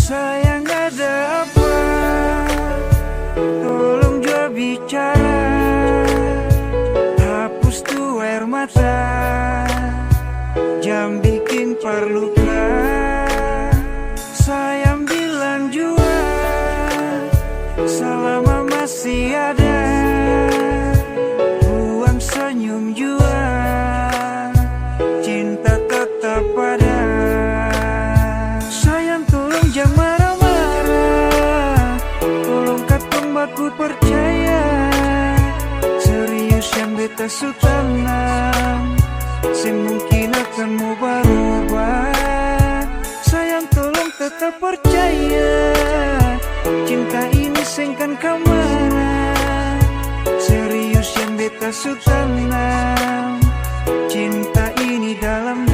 Sayang ada apa? Tolong jawab bicara. Hapus tuh air mata, jam bikin parluka. Sayang bilang jua, selama masih ada. Buang senyum jua, cinta tetap ada. Sayang tolong jangan marah-marah, tolong katong baku percaya. Serius yang beta su tanam, semungkin akan mau berubah. Sayang tolong tetap percaya, cinta ini sengkan kamana. Serius yang beta su tanam, cinta ini dalam